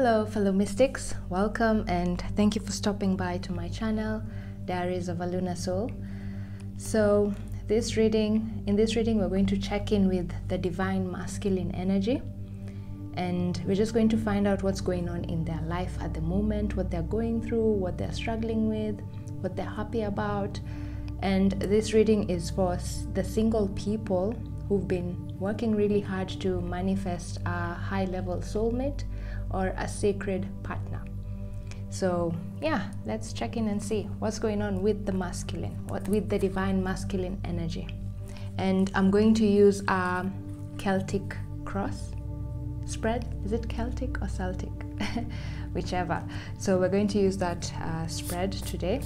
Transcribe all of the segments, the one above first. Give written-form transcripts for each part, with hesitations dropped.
Hello fellow mystics, welcome and thank you for stopping by to my channel, Diaries of a Lunar Soul. So in this reading we're going to check in with the divine masculine energy, and we're just going to find out what's going on in their life at the moment, what they're going through, what they're struggling with, what they're happy about. And this reading is for the single people who've been working really hard to manifest a high-level soulmate or a sacred partner. So yeah, let's check in and see what's going on with the masculine, with the divine masculine energy. And I'm going to use a Celtic cross spread. Is it Celtic or Celtic? Whichever. So we're going to use that spread today.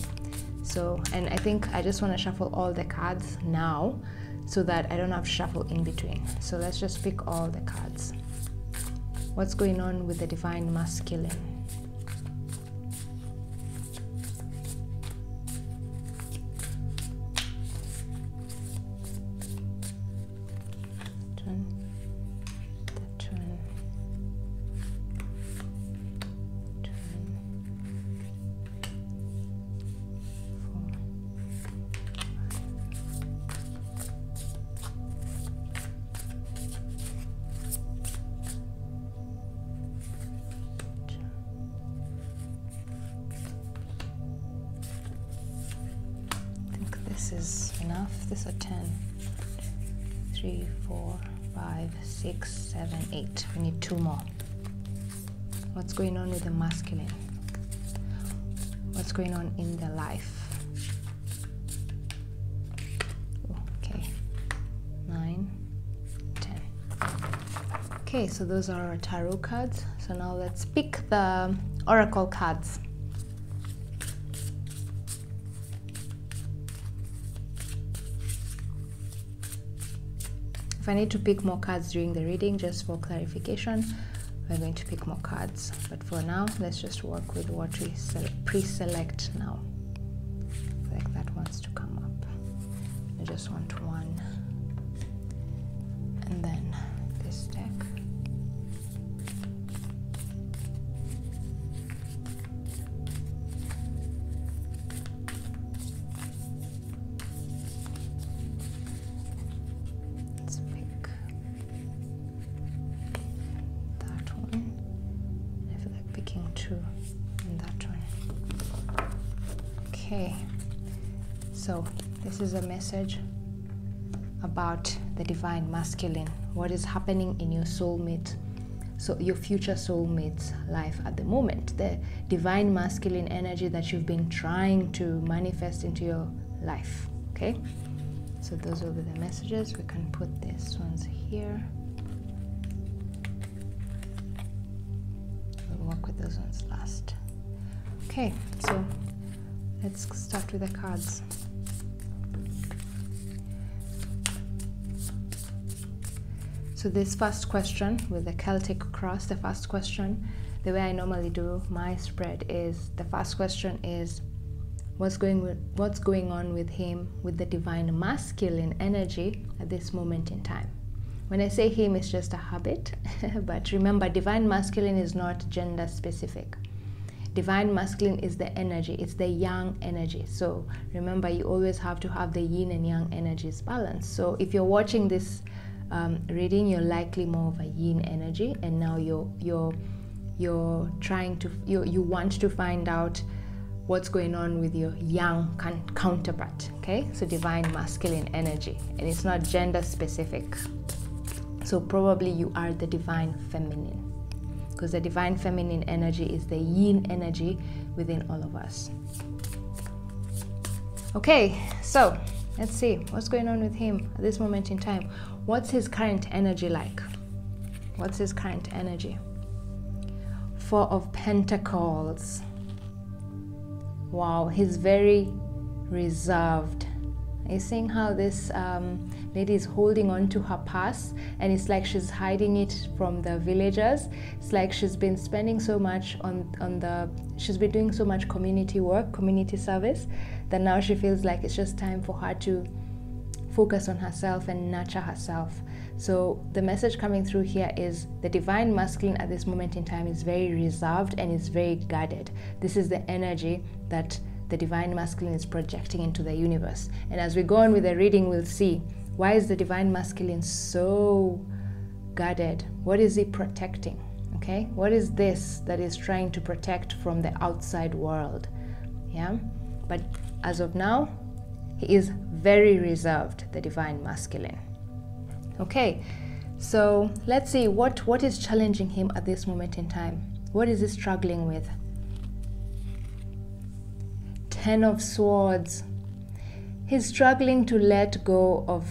So, and I think I just want to shuffle all the cards now so that I don't have to shuffle in between. So let's just pick all the cards. What's going on with the divine masculine? This is enough. This is a 10. 3, 4, 5, 6, 7, 8. We need 2 more. What's going on with the masculine? What's going on in their life? Okay. 9, 10. Okay, so those are our tarot cards. So now let's pick the oracle cards. If I need to pick more cards during the reading, just for clarification, we're going to pick more cards. But for now, let's just work with what we pre-select now. Like that wants to come up. I just want one. And then this deck. Okay, so this is a message about the divine masculine. What is happening in your soulmate, so your future soulmate's life at the moment, the divine masculine energy that you've been trying to manifest into your life. Okay, so those will be the messages. We can put these ones here. We'll work with those ones last. Okay, so let's start with the cards. So this first question with the Celtic cross, the first question, the way I normally do my spread is, the first question is, what's going on with him, with the divine masculine energy at this moment in time? When I say him, it's just a habit, but remember, divine masculine is not gender specific. Divine masculine is the energy, it's the yang energy. So remember, you always have to have the yin and yang energies balanced. So if you're watching this reading, you're likely more of a yin energy, and now you're trying to, you want to find out what's going on with your yang counterpart. Okay, so divine masculine energy, and it's not gender specific. So probably you are the divine feminine, because the divine feminine energy is the yin energy within all of us. Okay, so let's see what's going on with him at this moment in time. What's his current energy like? What's his current energy? 4 of Pentacles. Wow, he's very reserved. Are you seeing how this lady is holding on to her past, and it's like she's hiding it from the villagers? It's like she's been spending so much she's been doing so much community work, community service, that now she feels like it's just time for her to focus on herself and nurture herself. So the message coming through here is the divine masculine at this moment in time is very reserved and is very guarded. This is the energy that the divine masculine is projecting into the universe. And as we go on with the reading, we'll see, why is the divine masculine so guarded? What is he protecting? Okay, what is this that is trying to protect from the outside world? Yeah, but as of now, he is very reserved, the divine masculine. Okay, so let's see what is challenging him at this moment in time. What is he struggling with? Ten of Swords. He's struggling to let go of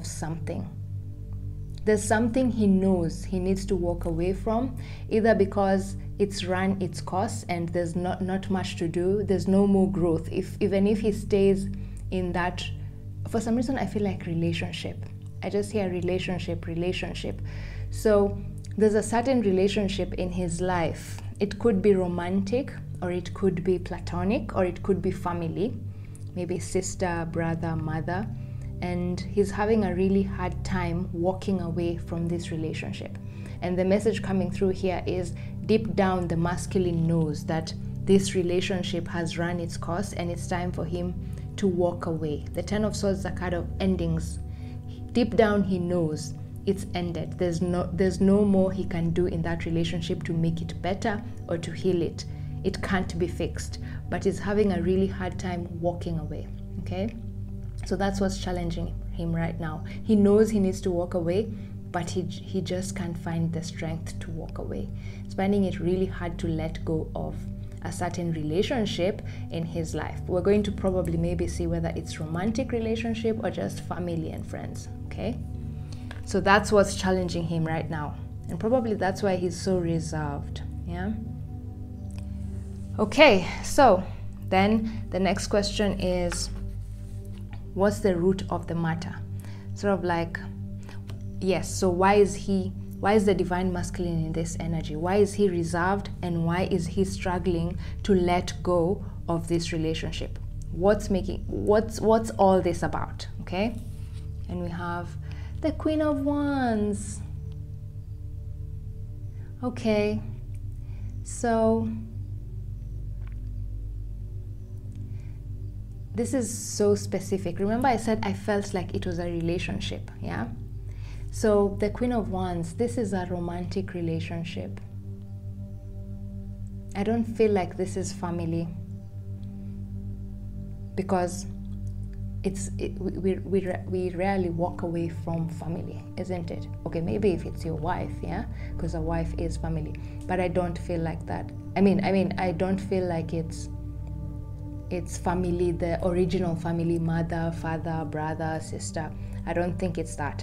something. There's something he knows he needs to walk away from, either because it's run its course and there's not much to do, there's no more growth. Even if he stays in that, for some reason I feel like relationship. I just hear relationship. So there's a certain relationship in his life. It could be romantic, or it could be platonic, or it could be family, maybe sister, brother, mother, and he's having a really hard time walking away from this relationship. And the message coming through here is, deep down the masculine knows that this relationship has run its course and it's time for him to walk away. The Ten of Swords is a card of endings. Deep down he knows it's ended. There's no more he can do in that relationship to make it better or to heal it. It can't be fixed, but he's having a really hard time walking away. Okay, so that's what's challenging him right now. He knows he needs to walk away, but he just can't find the strength to walk away. He's finding it really hard to let go of a certain relationship in his life. We're going to probably maybe see whether it's romantic relationship or just family and friends. Okay, so that's what's challenging him right now, and probably that's why he's so reserved. Yeah. Okay, so then the next question is, what's the root of the matter? Sort of like, yes, so why is the divine masculine in this energy? Why is he reserved, and why is he struggling to let go of this relationship? What's all this about? Okay, and we have the Queen of Wands. Okay, so this is so specific. Remember I said I felt like it was a relationship, yeah? So the Queen of Wands, this is a romantic relationship. I don't feel like this is family, because we rarely walk away from family, isn't it? Okay, maybe if it's your wife, yeah, because a wife is family, but I don't feel like that. I mean, I don't feel like it's family, the original family, mother, father, brother, sister. I don't think it's that.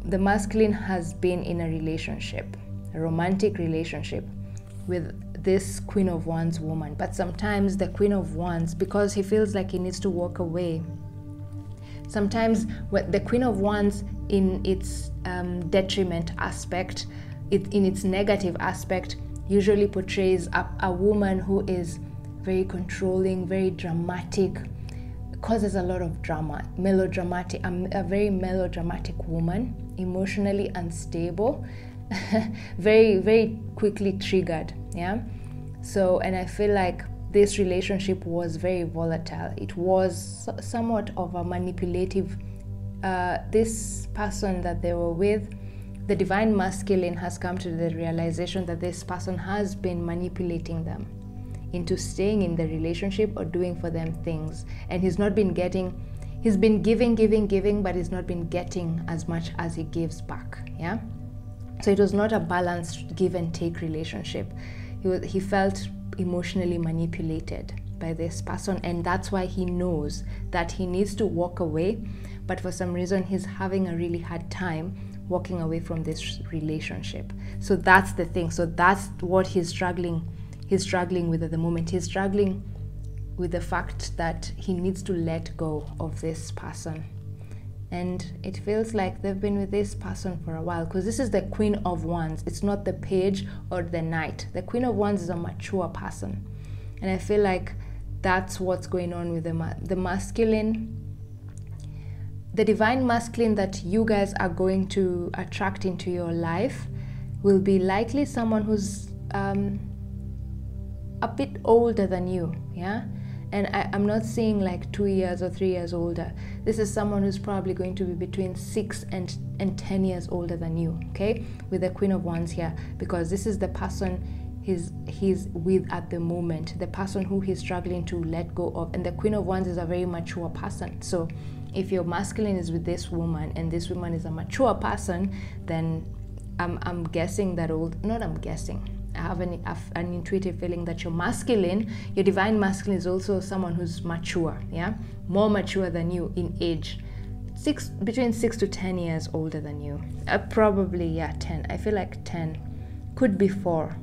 The masculine has been in a relationship, a romantic relationship with this Queen of Wands woman, but sometimes the Queen of Wands, because he feels like he needs to walk away, sometimes the Queen of Wands in its detriment aspect, in its negative aspect, usually portrays a woman who is very controlling, very dramatic, causes a lot of drama, melodramatic, a very melodramatic woman, emotionally unstable, very, very quickly triggered, yeah? So, and I feel like this relationship was very volatile. It was somewhat of a manipulative, this person that they were with, the divine masculine has come to the realization that this person has been manipulating them into staying in the relationship or doing for them things, and he's been giving, but he's not been getting as much as he gives back, yeah? So it was not a balanced give and take relationship. He felt emotionally manipulated by this person, and that's why he knows that he needs to walk away, but for some reason he's having a really hard time walking away from this relationship. So that's the thing. So that's what he's struggling with at the moment. He's struggling with the fact that he needs to let go of this person, and it feels like they've been with this person for a while, because this is the Queen of Wands. It's not the Page or the Knight. The Queen of Wands is a mature person, and I feel like that's what's going on with the masculine. the divine masculine that you guys are going to attract into your life will be likely someone who's a bit older than you, yeah? And I'm not seeing like 2 years or 3 years older. This is someone who's probably going to be between 6 and 10 years older than you, okay? With the Queen of Wands here, because this is the person he's with at the moment, the person who he's struggling to let go of. And the Queen of Wands is a very mature person. So if your masculine is with this woman and this woman is a mature person, then I'm guessing that I have an intuitive feeling that your masculine, your divine masculine, is also someone who's mature, yeah, more mature than you in age, between 6 to 10 years older than you. Probably, yeah, 10. I feel like 10, could be 4,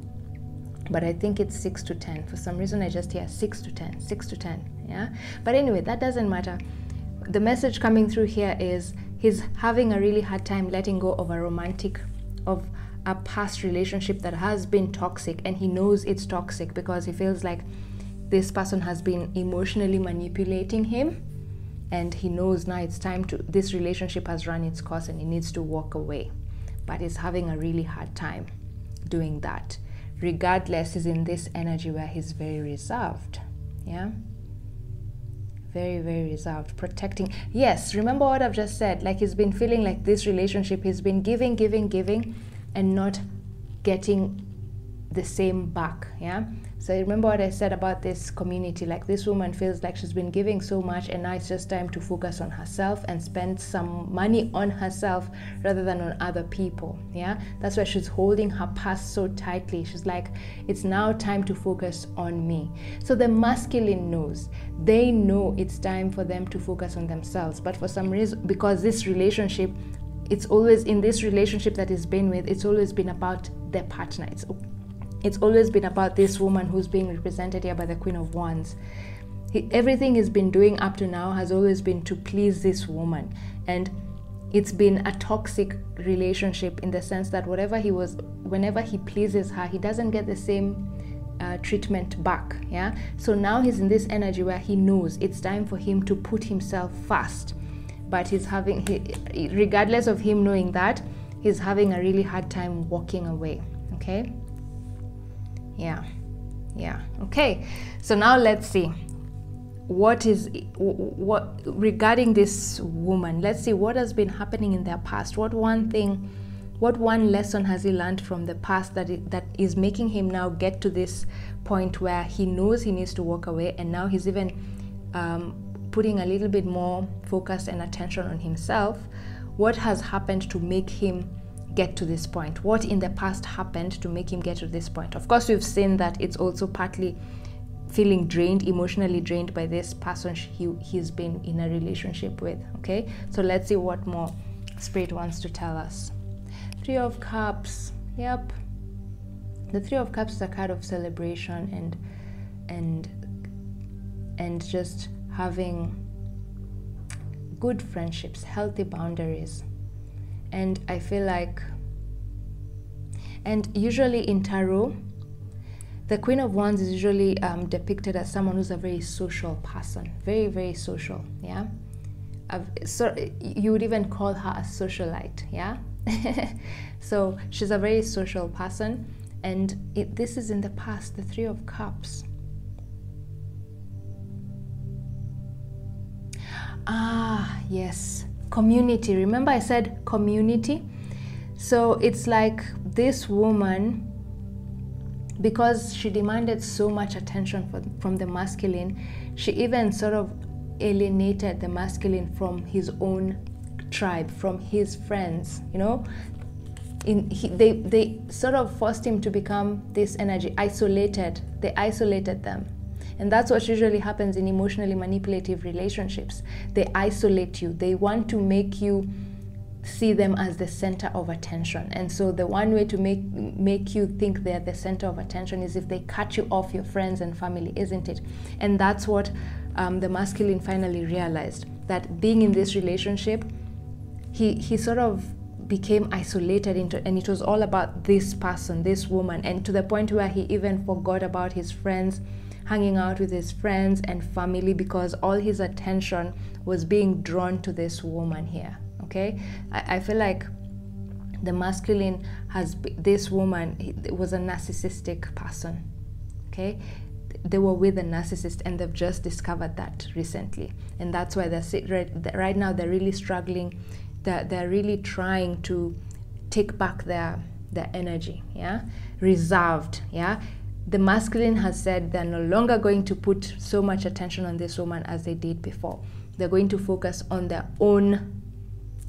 but I think it's 6 to 10. For some reason, I just hear 6 to 10, 6 to 10, yeah. But anyway, that doesn't matter. The message coming through here is he's having a really hard time letting go of a past relationship that has been toxic, and he knows it's toxic because he feels like this person has been emotionally manipulating him, and he knows now it's time to, this relationship has run its course and he needs to walk away, but he's having a really hard time doing that. Regardless, he's in this energy where he's very reserved, yeah, very, very reserved, protecting. Yes, remember what I've just said, like he's been feeling like this relationship, he's been giving and not getting the same back, yeah. So remember what I said about this community, like this woman feels like she's been giving so much and now it's just time to focus on herself and spend some money on herself rather than on other people, yeah. That's why she's holding her past so tightly. She's like, it's now time to focus on me. So the masculine knows, they know it's time for them to focus on themselves, but for some reason, because this relationship, it's always in this relationship that he's been with, it's always been about their partner. It's always been about this woman who's being represented here by the Queen of Wands. Everything he's been doing up to now has always been to please this woman. And it's been a toxic relationship in the sense that whenever he pleases her, he doesn't get the same treatment back, yeah? So now he's in this energy where he knows it's time for him to put himself first. But regardless of him knowing that, he's having a really hard time walking away, okay? Yeah, okay. So now let's see what regarding this woman. Let's see what has been happening in their past. What one lesson has he learned from the past that is making him now get to this point where he knows he needs to walk away, and now he's even putting a little bit more focus and attention on himself. What has happened to make him get to this point? What in the past happened to make him get to this point? Of course, we've seen that it's also partly feeling drained, emotionally drained by this person he's been in a relationship with, okay? So let's see what more Spirit wants to tell us. 3 of Cups, yep. The 3 of Cups is a card of celebration and just having good friendships, healthy boundaries. And I feel like, and usually in tarot, the Queen of Wands is usually depicted as someone who's a very social person, very, very social, yeah? So you would even call her a socialite, yeah? So she's a very social person, and this is in the past, the 3 of Cups. Ah, yes, community. Remember I said community? So it's like this woman, because she demanded so much attention from the masculine, she even sort of alienated the masculine from his own tribe, from his friends, you know? They sort of forced him to become this energy, isolated. They isolated them. And that's what usually happens in emotionally manipulative relationships. They isolate you. They want to make you see them as the center of attention. And so the one way to make you think they're the center of attention is if they cut you off your friends and family, isn't it? And that's what the masculine finally realized, that being in this relationship, he sort of became isolated and it was all about this person, this woman, and to the point where he even forgot about his friends hanging out with his friends and family because all his attention was being drawn to this woman here. Okay, I feel like the masculine this woman was a narcissistic person. Okay, they were with a narcissist and they've just discovered that recently, and that's why right now they're really struggling. They're really trying to take back their energy, yeah, reserved, yeah. The masculine has said they're no longer going to put so much attention on this woman as they did before. They're going to focus on their own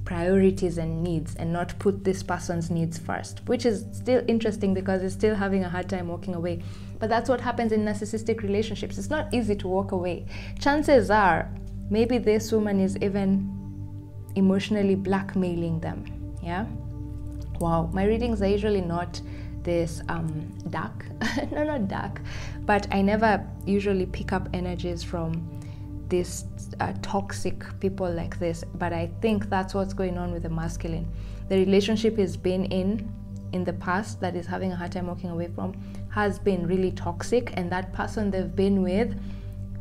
priorities and needs and not put this person's needs first, which is still interesting because it's still having a hard time walking away. But that's what happens in narcissistic relationships. It's not easy to walk away. Chances are maybe this woman is even emotionally blackmailing them, yeah. Wow, my readings are usually not this dark. No, not dark, but I never usually pick up energies from these toxic people like this. But I think that's what's going on with the masculine. The relationship he's been in the past that is having a hard time walking away from has been really toxic, and that person they've been with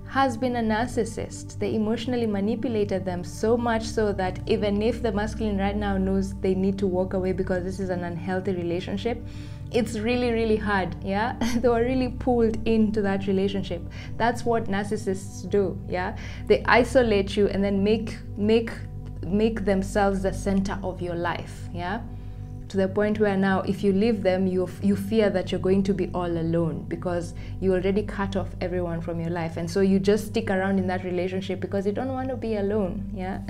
has been a narcissist. They emotionally manipulated them so much so that even if the masculine right now knows they need to walk away because this is an unhealthy relationship, it's really, really hard, yeah. They were really pulled into that relationship. That's what narcissists do, yeah. They isolate you and then make themselves the center of your life, yeah, to the point where now if you leave them, you fear that you're going to be all alone because you already cut off everyone from your life, and so you just stick around in that relationship because you don't want to be alone, yeah.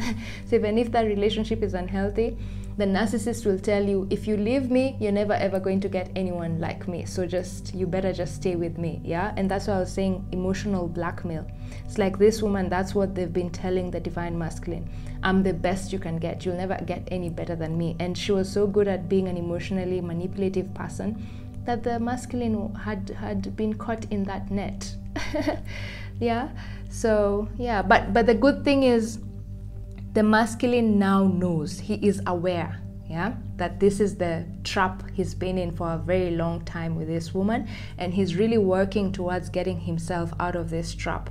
So even if that relationship is unhealthy, the narcissist will tell you, if you leave me, you're never ever going to get anyone like me, so you better just stay with me, yeah. And that's why I was saying emotional blackmail. It's like this woman, that's what they've been telling the divine masculine. I'm the best you can get, you'll never get any better than me. And she was so good at being an emotionally manipulative person that the masculine had been caught in that net. Yeah, so yeah, but the good thing is the masculine now knows, he is aware, yeah, that this is the trap he's been in for a very long time with this woman, and he's really working towards getting himself out of this trap.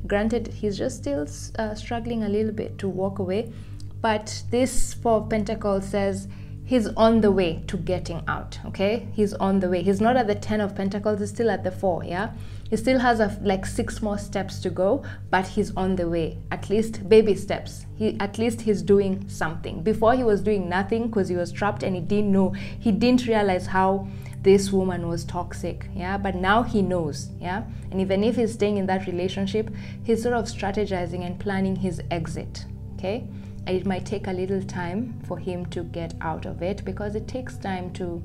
Granted, he's just still struggling a little bit to walk away, but this Four of Pentacles says he's on the way to getting out, okay? He's on the way. He's not at the 10 of Pentacles, he's still at the 4, yeah? He still has like 6 more steps to go, but he's on the way, at least baby steps. At least he's doing something. Before he was doing nothing because he was trapped and he didn't realize how this woman was toxic, yeah, but now he knows, yeah. And even if he's staying in that relationship, he's sort of strategizing and planning his exit, okay. And it might take a little time for him to get out of it because it takes time to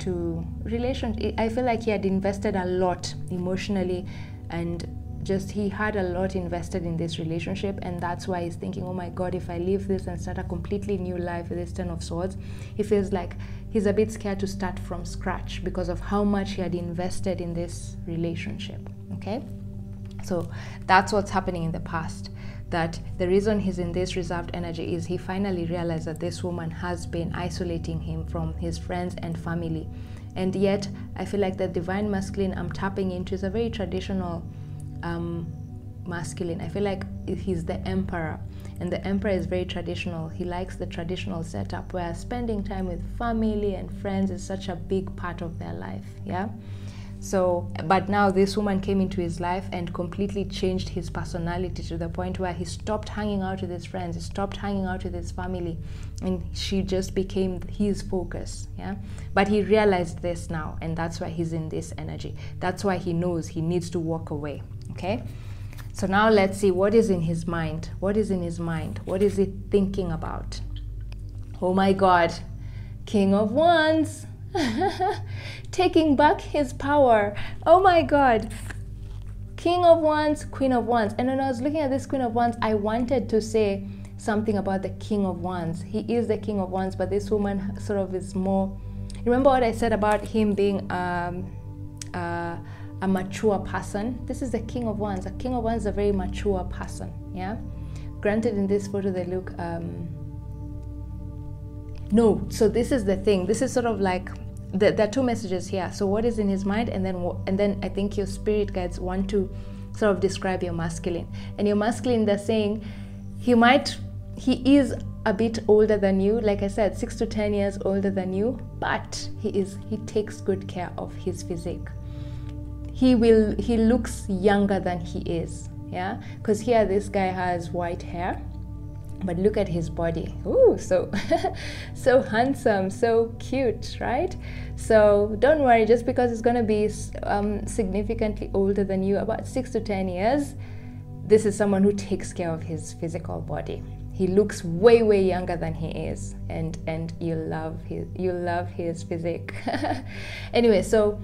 I feel like he had invested a lot emotionally, and just he had a lot invested in this relationship, and that's why he's thinking, oh my god, if I leave this and start a completely new life with this 10 of Swords, he feels like he's a bit scared to start from scratch because of how much he had invested in this relationship, okay. So that's what's happening in the past, that the reason he's in this reserved energy is he finally realized that this woman has been isolating him from his friends and family. And yet I feel like the divine masculine I'm tapping into is a very traditional masculine. I feel like he's the emperor, and the emperor is very traditional. He likes the traditional setup where spending time with family and friends is such a big part of their life, yeah. So, but now this woman came into his life and completely changed his personality to the point where he stopped hanging out with his friends, he stopped hanging out with his family, and she just became his focus, yeah. But he realized this now, and that's why he's in this energy. That's why he knows he needs to walk away, okay. So now let's see what is in his mind. What is in his mind? What is he thinking about? Oh my god, King of Wands. Taking back his power. Oh my god. King of Wands, Queen of Wands. And when I was looking at this Queen of Wands, I wanted to say something about the King of Wands. He is the King of Wands, but this woman sort of is more... Remember what I said about him being a mature person? This is the King of Wands. A King of Wands is a very mature person, yeah? Granted, in this photo they look... No, so this is the thing. This is sort of like there are two messages here. So what is in his mind, and then I think your spirit guides want to sort of describe your masculine. And your masculine, they're saying he is a bit older than you, like I said, 6 to 10 years older than you, but he takes good care of his physique. He looks younger than he is, yeah, because here this guy has white hair, but look at his body. Ooh, so so handsome, so cute, right? So don't worry, just because he's going to be significantly older than you, about 6 to 10 years, this is someone who takes care of his physical body. He looks way younger than he is, and you love his physique. Anyway, so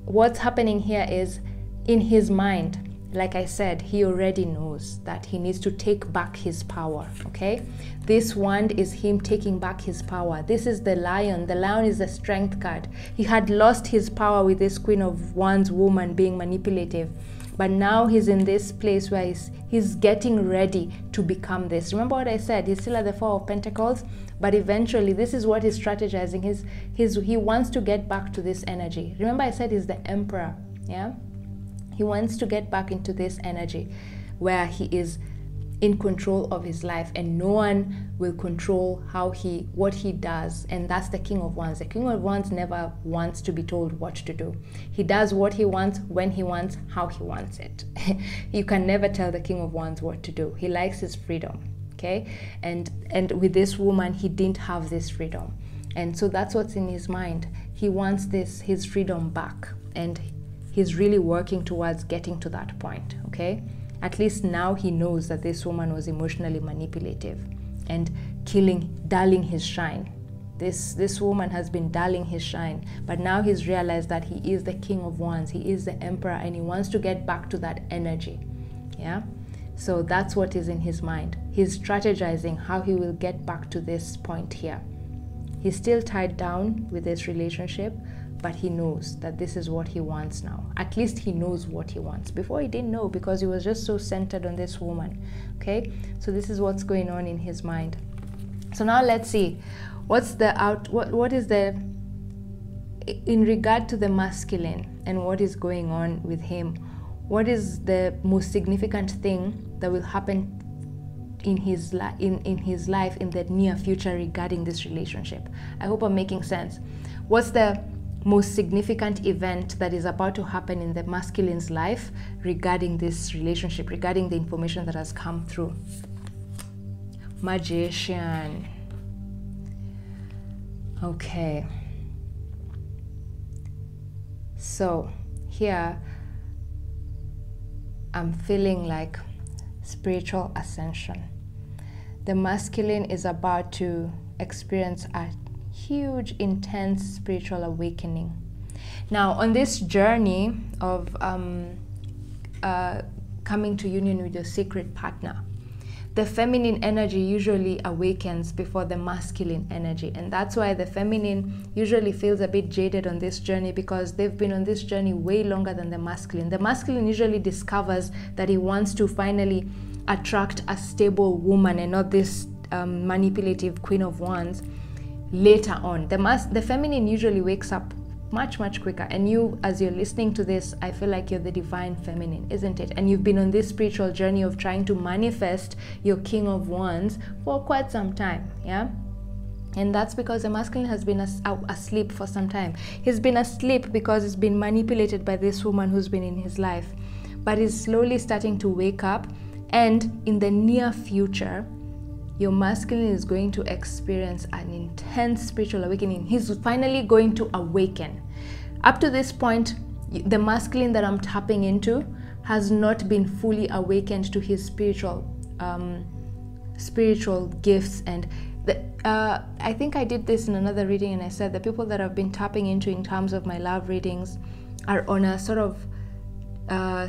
what's happening here is, in his mind, like I said, he already knows that he needs to take back his power, okay? This wand is him taking back his power. This is the lion. The lion is the strength card. He had lost his power with this Queen of Wands woman being manipulative. But now he's in this place where he's getting ready to become this. Remember what I said? He's still at the Four of Pentacles, but eventually this is what he's strategizing. He wants to get back to this energy. Remember I said he's the Emperor, yeah? He wants to get back into this energy where he is in control of his life, and no one will control what he does. And that's the King of Wands. The King of Wands never wants to be told what to do. He does what he wants, when he wants, how he wants it. You can never tell the King of Wands what to do. He likes his freedom, okay? And with this woman, he didn't have this freedom, and so that's what's in his mind. He wants his freedom back, and he's really working towards getting to that point, okay? At least now he knows that this woman was emotionally manipulative and dulling his shine. This woman has been dulling his shine, but now he's realized that he is the King of Wands, he is the Emperor, and he wants to get back to that energy, yeah? So that's what is in his mind. He's strategizing how he will get back to this point here. He's still tied down with this relationship, but he knows that this is what he wants now. At least he knows what he wants. Before he didn't know, because he was just so centered on this woman, okay? So this is what's going on in his mind. So now let's see, what is the, in regard to the masculine and what is going on with him, what is the most significant thing that will happen in his life in the near future regarding this relationship? I hope I'm making sense. What's the most significant event that is about to happen in the masculine's life regarding this relationship, regarding the information that has come through? Magician. Okay. So here I'm feeling like spiritual ascension. The masculine is about to experience a huge, intense spiritual awakening. Now, on this journey of coming to union with your secret partner, the feminine energy usually awakens before the masculine energy, and that's why the feminine usually feels a bit jaded on this journey, because they've been on this journey way longer than the masculine. The masculine usually discovers that he wants to finally attract a stable woman and not this manipulative Queen of Wands later on. The feminine usually wakes up much quicker, and you, as you're listening to this, I feel like you're the divine feminine, isn't it? And you've been on this spiritual journey of trying to manifest your King of Wands for quite some time, yeah? And that's because the masculine has been asleep for some time. He's been asleep because he's been manipulated by this woman who's been in his life, but he's slowly starting to wake up. And in the near future, your masculine is going to experience an intense spiritual awakening. He's finally going to awaken. Up to this point, the masculine that I'm tapping into has not been fully awakened to his spiritual gifts. And I think I did this in another reading, and I said the people that I've been tapping into in terms of my love readings are on a sort of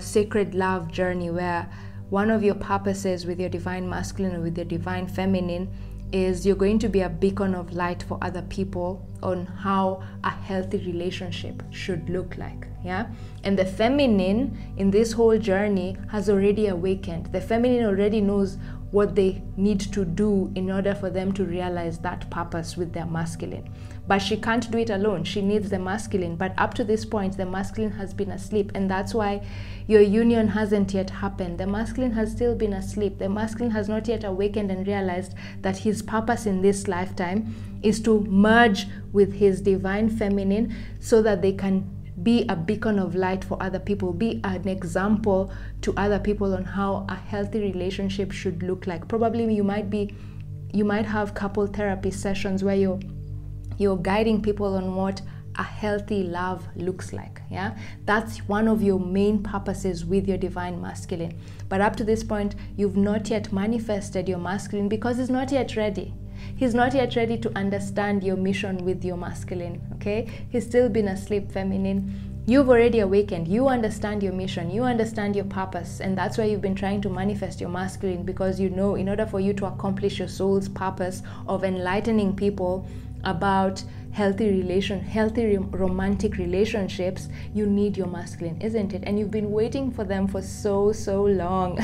sacred love journey, where one of your purposes with your divine masculine or with your divine feminine is you're going to be a beacon of light for other people on how a healthy relationship should look like, yeah? And the feminine in this whole journey has already awakened. The feminine already knows what they need to do in order for them to realize that purpose with their masculine. but she can't do it alone. She needs the masculine. But up to this point, the masculine has been asleep, and that's why your union hasn't yet happened. The masculine has still been asleep. The masculine has not yet awakened and realized that his purpose in this lifetime is to merge with his divine feminine so that they can be a beacon of light for other people, be an example to other people on how a healthy relationship should look like. Probably you might have couple therapy sessions where you're guiding people on what a healthy love looks like. Yeah, that's one of your main purposes with your divine masculine. But up to this point, you've not yet manifested your masculine because he's not yet ready. He's not yet ready to understand your mission with your masculine. Okay, he's still been asleep, feminine. You've already awakened. You understand your mission, you understand your purpose, and that's why you've been trying to manifest your masculine, because you know in order for you to accomplish your soul's purpose of enlightening people about healthy romantic relationships, you need your masculine, isn't it? And you've been waiting for them for so long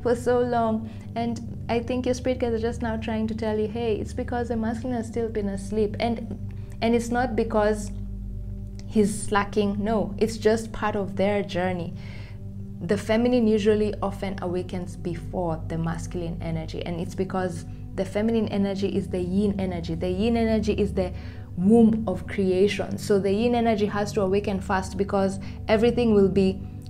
for so long. And I think your spirit guides are just now trying to tell you, hey, it's because the masculine has still been asleep, and it's not because he's slacking. No, it's just part of their journey. The feminine usually often awakens before the masculine energy, and it's because the feminine energy is the yin energy. The yin energy is the womb of creation. So the yin energy has to awaken first, because everything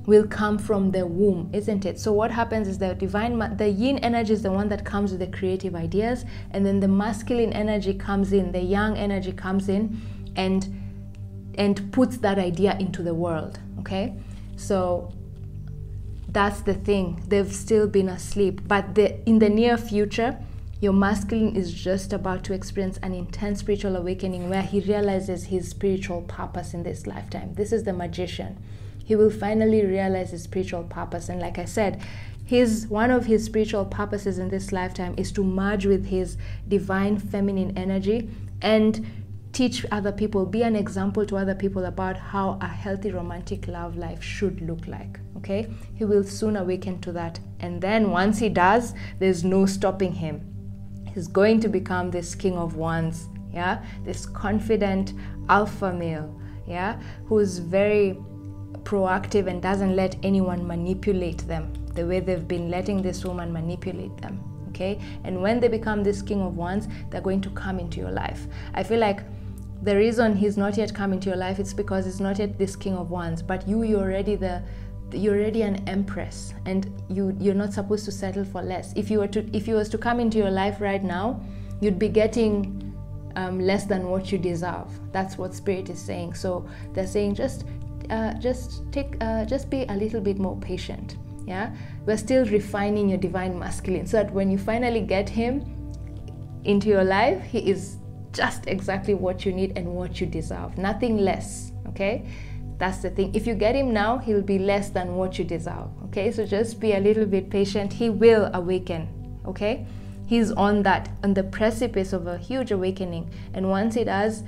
will come from the womb, isn't it? So what happens is the yin energy is the one that comes with the creative ideas, and then the masculine energy comes in, the yang energy comes in and puts that idea into the world. Okay, so that's the thing. They've still been asleep, but in the near future, your masculine is just about to experience an intense spiritual awakening where he realizes his spiritual purpose in this lifetime. This is the magician. He will finally realize his spiritual purpose. And like I said, one of his spiritual purposes in this lifetime is to merge with his divine feminine energy and teach other people, be an example to other people about how a healthy romantic love life should look like. Okay? He will soon awaken to that. And then once he does, there's no stopping him. He's going to become this king of wands, yeah, this confident alpha male, yeah, who's very proactive and doesn't let anyone manipulate them the way they've been letting this woman manipulate them. Okay, and when they become this king of wands, they're going to come into your life. I feel like the reason he's not yet come into your life, it's because he's not yet this king of wands, but you're already an empress, and you're not supposed to settle for less. If you was to come into your life right now, you'd be getting less than what you deserve. That's what spirit is saying. So they're saying just be a little bit more patient. Yeah, we're still refining your divine masculine so that when you finally get him into your life, he is just exactly what you need and what you deserve, nothing less. Okay, that's the thing. If you get him now, he'll be less than what you deserve. Okay, so just be a little bit patient. He will awaken. Okay, he's on the precipice of a huge awakening, and once he does,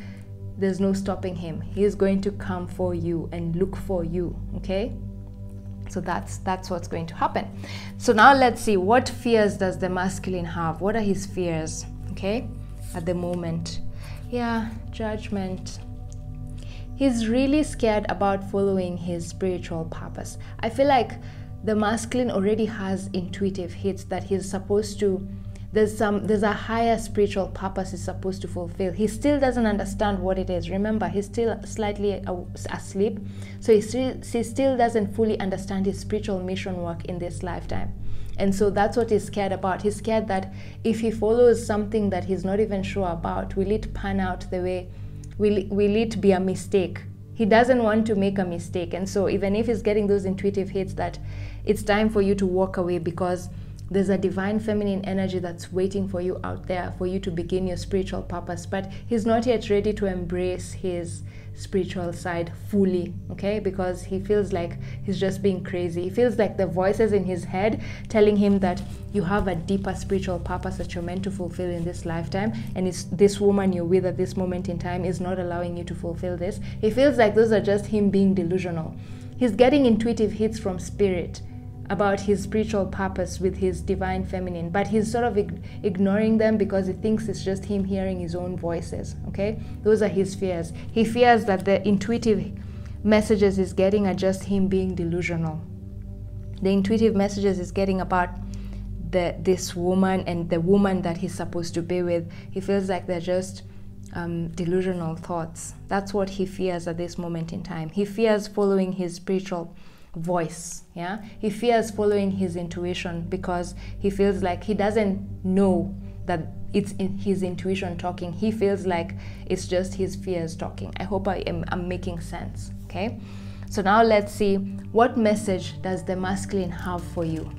there's no stopping him. He is going to come for you and look for you. Okay, so that's what's going to happen. So now let's see, what fears does the masculine have? What are his fears? Okay, at the moment, yeah, judgment. He's really scared about following his spiritual purpose. I feel like the masculine already has intuitive hits that he's supposed to, there's a higher spiritual purpose he's supposed to fulfill. He still doesn't understand what it is. Remember, he's still slightly asleep, so he still doesn't fully understand his spiritual mission work in this lifetime. And so that's what he's scared about. He's scared that if he follows something that he's not even sure about, will it pan out the way, will it be a mistake? He doesn't want to make a mistake. And so even if he's getting those intuitive hits that it's time for you to walk away because there's a divine feminine energy that's waiting for you out there for you to begin your spiritual purpose, but he's not yet ready to embrace his spiritual side fully, okay? Because he feels like he's just being crazy. He feels like the voices in his head telling him that you have a deeper spiritual purpose that you're meant to fulfill in this lifetime, and it's this woman you're with at this moment in time is not allowing you to fulfill this. He feels like those are just him being delusional. He's getting intuitive hits from spirit about his spiritual purpose with his divine feminine, but he's sort of ignoring them because he thinks it's just him hearing his own voices, okay? Those are his fears. He fears that the intuitive messages he's getting are just him being delusional. The intuitive messages he's getting about this woman and the woman that he's supposed to be with, he feels like they're just delusional thoughts. That's what he fears at this moment in time. He fears following his spiritual voice, yeah? He fears following his intuition because he feels like he doesn't know that it's his intuition talking. He feels like it's just his fears talking. I hope I'm making sense, okay? So now let's see, what message does the masculine have for you?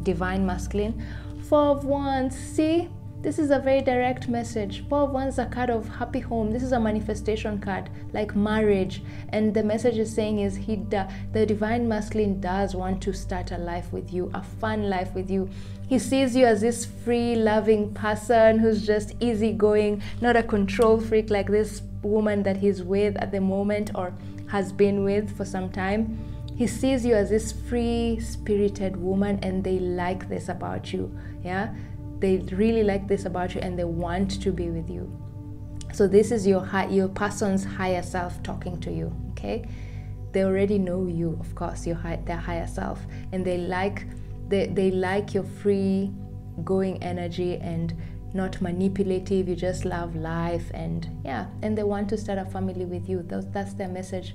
Divine masculine. 4 of Wands. See, this is a very direct message. 4 of Wands is a card of happy home. This is a manifestation card, like marriage. And the message is saying is the divine masculine does want to start a life with you, a fun life with you. He sees you as this free, loving person who's just easygoing, not a control freak like this woman that he's with at the moment or has been with for some time. He sees you as this free-spirited woman, and they like this about you, yeah? They really like this about you, and they want to be with you. So this is your person's higher self talking to you, okay? They already know you, of course, their higher self, and they like your free-going energy and not manipulative. You just love life, and yeah, and they want to start a family with you. That's their message.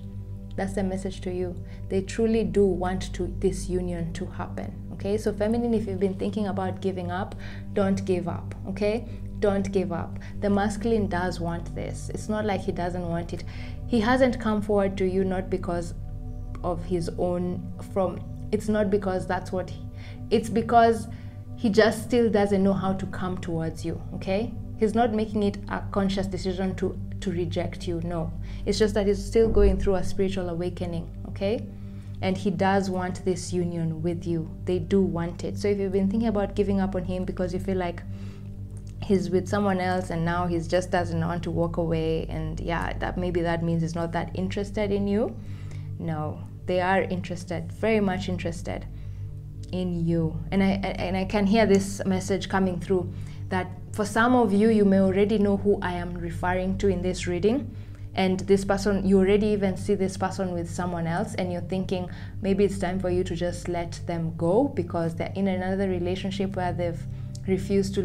That's the message to you. They truly do want this union to happen, okay? So feminine, if you've been thinking about giving up, don't give up, okay? Don't give up. The masculine does want this. It's not like he doesn't want it. He hasn't come forward to you not because of his own, it's not because that's what it's because he just still doesn't know how to come towards you, okay? He's not making it a conscious decision to reject you, no. It's just that he's still going through a spiritual awakening, okay? And he does want this union with you. They do want it. So if you've been thinking about giving up on him because you feel like he's with someone else and now he just doesn't want to walk away, and yeah, maybe that means he's not that interested in you. No, they are interested, very much interested in you. And I can hear this message coming through that for some of you, you may already know who I am referring to in this reading. And this person, you already even see this person with someone else, and you're thinking maybe it's time for you to just let them go because they're in another relationship where they've refused to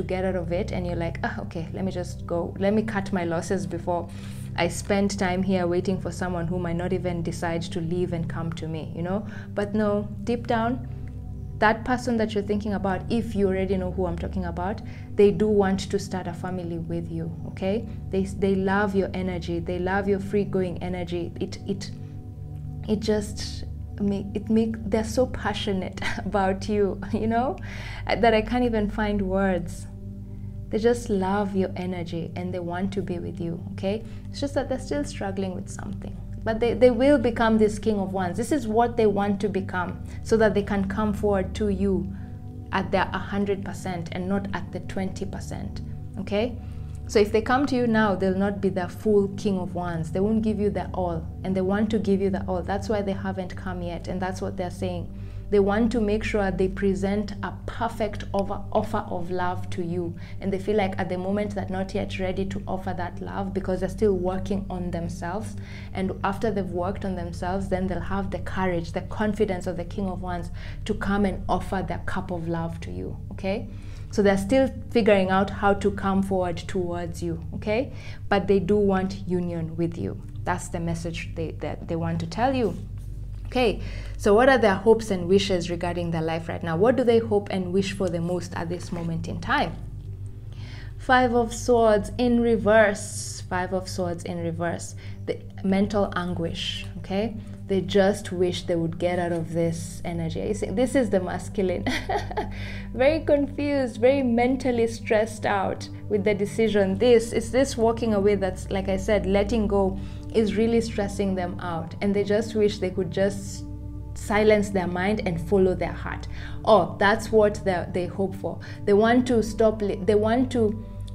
get out of it, and you're like, okay, let me just go. Let me cut my losses before I spend time here waiting for someone who might not even decide to leave and come to me, you know? But no, deep down, that person that you're thinking about, if you already know who I'm talking about, they do want to start a family with you, okay? They love your energy. They love your free-going energy. They're so passionate about you, you know, that I can't even find words. They just love your energy and they want to be with you, okay? It's just that they're still struggling with something. But they will become this King of Wands. This is what they want to become so that they can come forward to you at their 100% and not at the 20%, okay? So if they come to you now, they'll not be the full King of Wands. They won't give you the all, and they want to give you the all. That's why they haven't come yet, and that's what they're saying. They want to make sure they present a perfect offer of love to you, and they feel like at the moment they're not yet ready to offer that love because they're still working on themselves. And after they've worked on themselves, then they'll have the courage, the confidence of the King of Wands to come and offer their cup of love to you, okay? So they're still figuring out how to come forward towards you, okay? But they do want union with you. That's the message that they want to tell you. Okay, so what are their hopes and wishes regarding their life right now? What do they hope and wish for the most at this moment in time? 5 of Swords in reverse. 5 of Swords in reverse. The mental anguish, okay? They just wish they would get out of this energy. You see, this is the masculine. Very confused, very mentally stressed out with the decision. It's this walking away that's, like I said, letting go is really stressing them out, and they just wish they could just silence their mind and follow their heart. Oh, that's what they hope for. They want to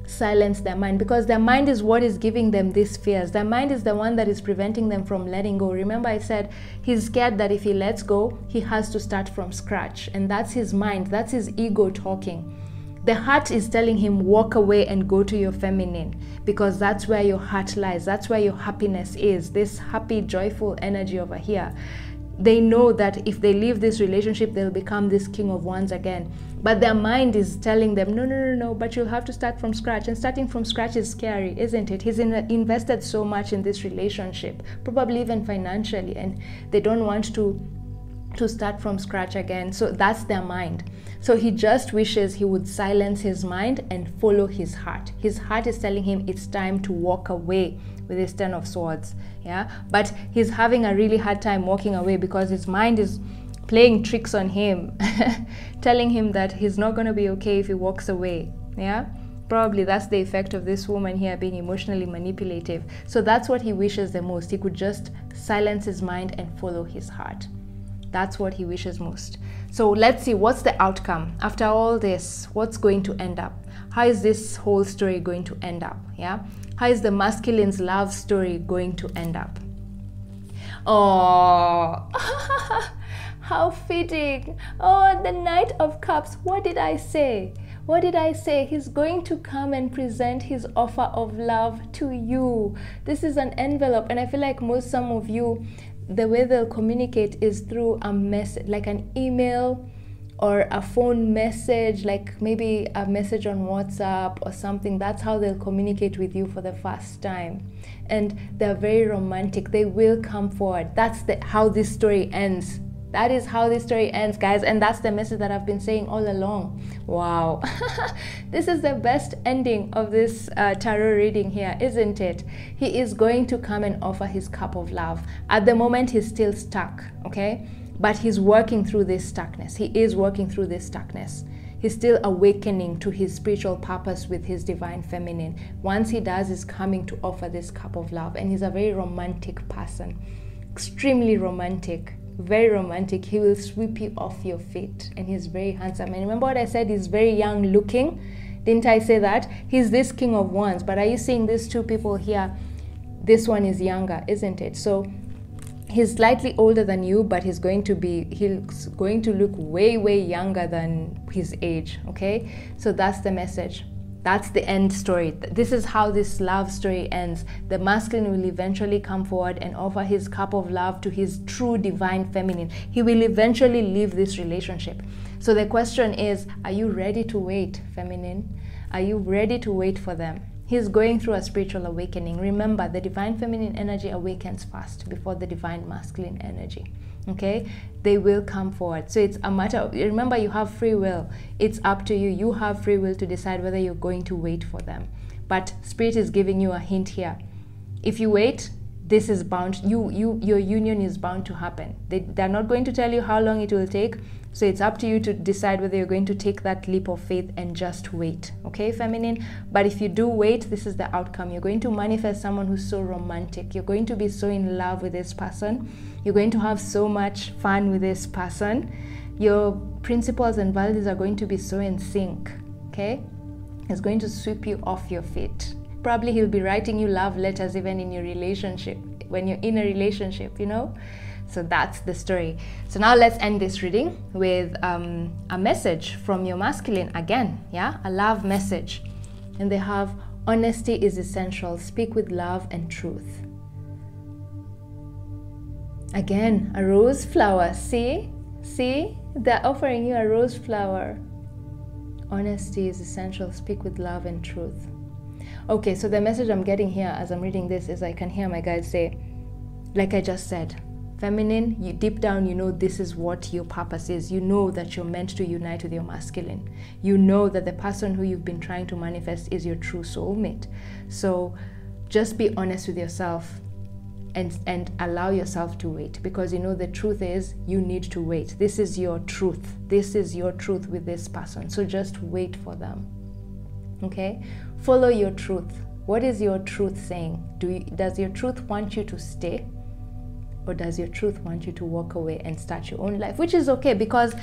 silence their mind, because their mind is what is giving them these fears. Their mind is the one that is preventing them from letting go. Remember I said he's scared that if he lets go, he has to start from scratch, and that's his mind, that's his ego talking. The heart is telling him, walk away and go to your feminine, because that's where your heart lies, that's where your happiness is, this happy, joyful energy over here. They know that if they leave this relationship, they'll become this King of Wands again. But their mind is telling them, no, but you'll have to start from scratch. And starting from scratch is scary, isn't it? He's invested so much in this relationship, probably even financially, and they don't want to start from scratch again. So that's their mind. So he just wishes he would silence his mind and follow his heart. His heart is telling him it's time to walk away with his 10 of Swords. Yeah, but he's having a really hard time walking away because his mind is playing tricks on him, telling him that he's not going to be okay if he walks away. Yeah, probably that's the effect of this woman here being emotionally manipulative. So that's what he wishes the most. He could just silence his mind and follow his heart. That's what he wishes most. So let's see what's the outcome after all this. What's going to end up? How is this whole story going to end up? Yeah, how is the masculine's love story going to end up? Oh, how fitting. Oh, the Knight of Cups. What did I say? What did I say? He's going to come and present his offer of love to you. This is an envelope, and I feel like some of you, the way they'll communicate is through a message, like an email or a phone message, like maybe a message on WhatsApp or something. That's how they'll communicate with you for the first time. And they're very romantic. They will come forward. That's how this story ends. That is how this story ends, guys. And that's the message that I've been saying all along. Wow. This is the best ending of this tarot reading here, isn't it? He is going to come and offer his cup of love. At the moment, he's still stuck, okay? But he's working through this stuckness. He is working through this stuckness. He's still awakening to his spiritual purpose with his divine feminine. Once he does, he's coming to offer this cup of love. And he's a very romantic person. Extremely romantic. Very romantic. He will sweep you off your feet, and he's very handsome. And remember what I said, he's very young looking. Didn't I say that? He's this King of Wands, but are you seeing these two people here? This one is younger, isn't it? So he's slightly older than you, but he's going to look way younger than his age. Okay, so that's the message. That's the end story. This is how this love story ends. The masculine will eventually come forward and offer his cup of love to his true divine feminine. He will eventually leave this relationship. So the question is, are you ready to wait, feminine? Are you ready to wait for them? He's going through a spiritual awakening. Remember, the divine feminine energy awakens first before the divine masculine energy. Okay, they will come forward. So it's a matter of, remember, you have free will. It's up to you. You have free will to decide whether you're going to wait for them. But Spirit is giving you a hint here. If you wait, this is bound, your union is bound to happen. They're not going to tell you how long it will take. So it's up to you to decide whether you're going to take that leap of faith and just wait. Okay, feminine? But if you do wait, this is the outcome. You're going to manifest someone who's so romantic. You're going to be so in love with this person. You're going to have so much fun with this person. Your principles and values are going to be so in sync. Okay? It's going to sweep you off your feet. Probably he'll be writing you love letters even in your relationship, when you're in a relationship, you know? So that's the story. So now let's end this reading with a message from your masculine again. Yeah, a love message. And they have, honesty is essential. Speak with love and truth. Again, a rose flower. See? They're offering you a rose flower. Honesty is essential. Speak with love and truth. Okay, so the message I'm getting here as I'm reading this is I can hear my guides say, like I just said, feminine, you deep down, you know this is what your purpose is. You know that you're meant to unite with your masculine. You know that the person who you've been trying to manifest is your true soulmate. So just be honest with yourself and allow yourself to wait, because you know the truth is you need to wait. This is your truth. This is your truth with this person. So just wait for them. Okay? Follow your truth. What is your truth saying? Does your truth want you to stay? Or does your truth want you to walk away and start your own life? Which is okay, because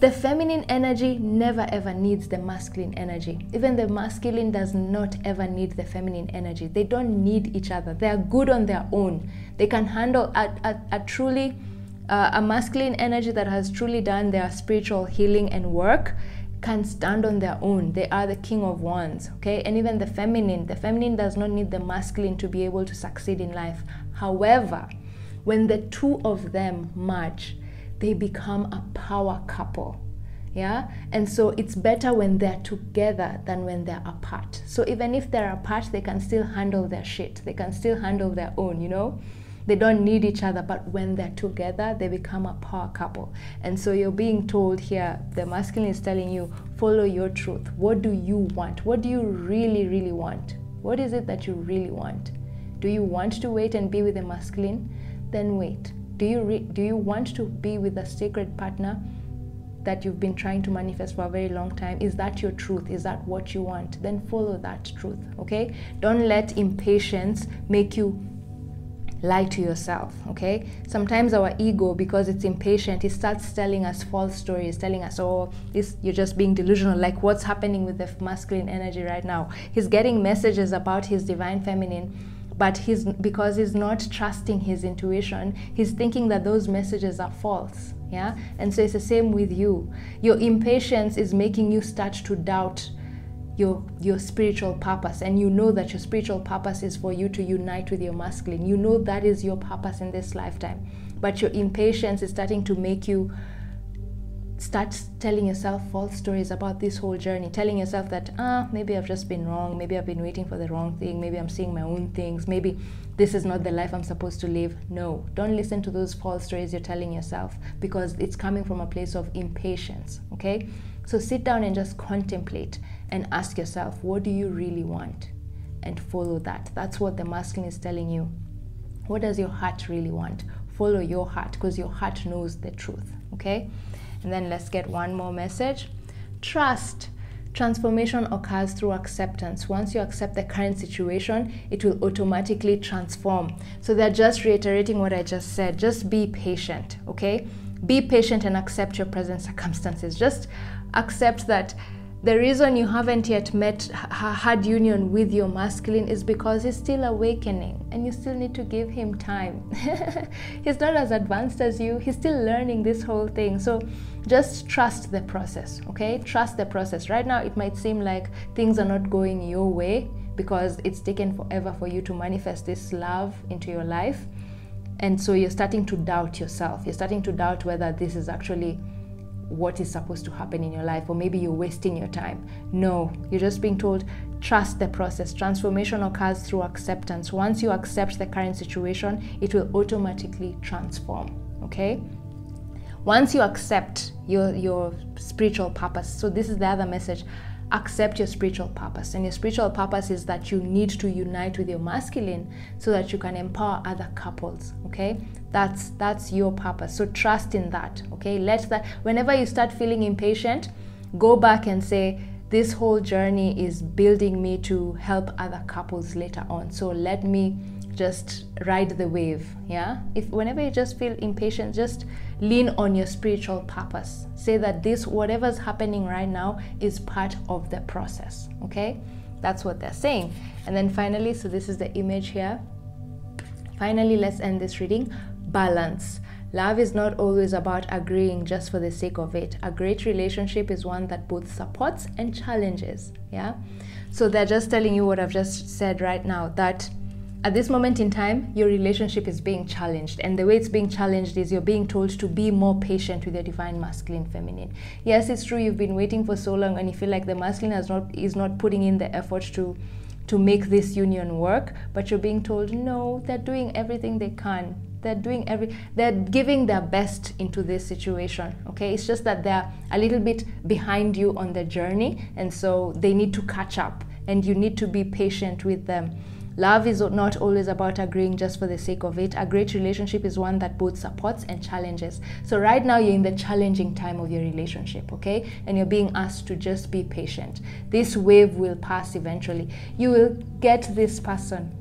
The feminine energy never ever needs the masculine energy. Even the masculine does not ever need the feminine energy. They don't need each other. They are good on their own. They can handle a masculine energy that has truly done their spiritual healing and work, can stand on their own. They are the king of wands, okay? And even the feminine does not need the masculine to be able to succeed in life. However, when the two of them merge, they become a power couple, yeah? And so it's better when they're together than when they're apart. So even if they're apart, they can still handle their shit. They can still handle their own, you know? They don't need each other, but when they're together, they become a power couple. And so you're being told here, the masculine is telling you, follow your truth. What do you want? What do you really, really want? What is it that you really want? Do you want to wait and be with the masculine? Then wait. Do you want to be with a sacred partner that you've been trying to manifest for a very long time? Is that your truth? Is that what you want? Then follow that truth, okay? Don't let impatience make you lie to yourself, okay? Sometimes our ego, because it's impatient, it starts telling us false stories, telling us, oh, you're just being delusional, like what's happening with the masculine energy right now. He's getting messages about his divine feminine, but because he's not trusting his intuition, he's thinking that those messages are false, yeah? And so it's the same with you. Your impatience is making you start to doubt your spiritual purpose, and you know that your spiritual purpose is for you to unite with your masculine. You know that is your purpose in this lifetime, but your impatience is starting to make you start telling yourself false stories about this whole journey, telling yourself that maybe I've just been wrong, maybe I've been waiting for the wrong thing, maybe I'm seeing my own things, maybe this is not the life I'm supposed to live. No, don't listen to those false stories you're telling yourself, because it's coming from a place of impatience, okay? So sit down and just contemplate and ask yourself, what do you really want? And follow that. That's what the masculine is telling you. What does your heart really want? Follow your heart, because your heart knows the truth, okay? And then let's get one more message. Trust. Transformation occurs through acceptance. Once you accept the current situation, it will automatically transform. So they're just reiterating what I just said. Just be patient, okay? Be patient and accept your present circumstances. Just accept that the reason you haven't yet had union with your masculine is because he's still awakening, and you still need to give him time. He's not as advanced as you. He's still learning this whole thing. So just trust the process, okay? Trust the process. Right now, it might seem like things are not going your way because it's taken forever for you to manifest this love into your life. And so you're starting to doubt yourself. You're starting to doubt whether this is actually what is supposed to happen in your life, or maybe you're wasting your time. No, you're just being told, trust the process. Transformation occurs through acceptance. Once you accept the current situation, it will automatically transform, okay? Once you accept your spiritual purpose, so this is the other message, accept your spiritual purpose. And your spiritual purpose is that you need to unite with your masculine so that you can empower other couples, okay? That's your purpose. So trust in that, okay? Let that, whenever you start feeling impatient, go back and say, this whole journey is building me to help other couples later on. So let me just ride the wave, yeah? Whenever you just feel impatient, just lean on your spiritual purpose. Say that whatever's happening right now is part of the process, okay? That's what they're saying. And then finally, so this is the image here. Finally, let's end this reading. Balance. Love is not always about agreeing just for the sake of it. A great relationship is one that both supports and challenges, yeah? So they're just telling you what I've just said right now, that at this moment in time, your relationship is being challenged. And the way it's being challenged is you're being told to be more patient with your divine masculine feminine. Yes, it's true, you've been waiting for so long and you feel like the masculine is not putting in the effort to make this union work, but you're being told, no, they're doing everything they can. They're giving their best into this situation, okay? It's just that they're a little bit behind you on the journey, and so they need to catch up, and you need to be patient with them. Love is not always about agreeing just for the sake of it. A great relationship is one that both supports and challenges. So right now you're in the challenging time of your relationship, okay? And you're being asked to just be patient. This wave will pass eventually. You will get this person.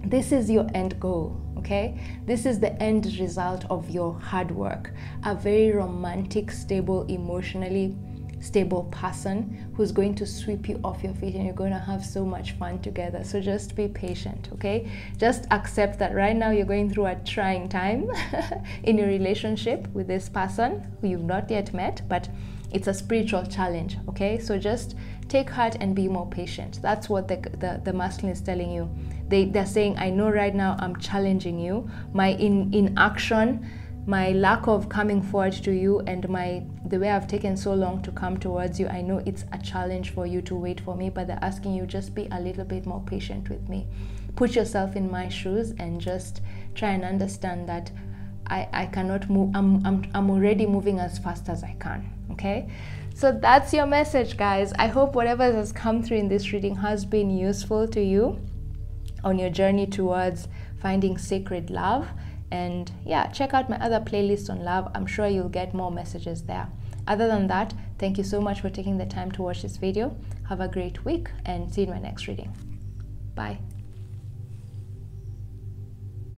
This is your end goal, okay? This is the end result of your hard work. A very romantic, stable, emotionally stable person who's going to sweep you off your feet, and you're going to have so much fun together. So just be patient, okay? Just accept that right now you're going through a trying time in your relationship with this person who you've not yet met, but it's a spiritual challenge, okay? So just take heart and be more patient. That's what the masculine is telling you. They're saying, I know right now I'm challenging you. My inaction, my lack of coming forward to you, and the way I've taken so long to come towards you, I know it's a challenge for you to wait for me, but they're asking you, just be a little bit more patient with me. Put yourself in my shoes and just try and understand that I cannot move. I'm already moving as fast as I can, okay? So that's your message, guys. I hope whatever has come through in this reading has been useful to you on your journey towards finding sacred love. And yeah, check out my other playlist on love. I'm sure you'll get more messages there. Other than that, thank you so much for taking the time to watch this video. Have a great week and see you in my next reading. Bye.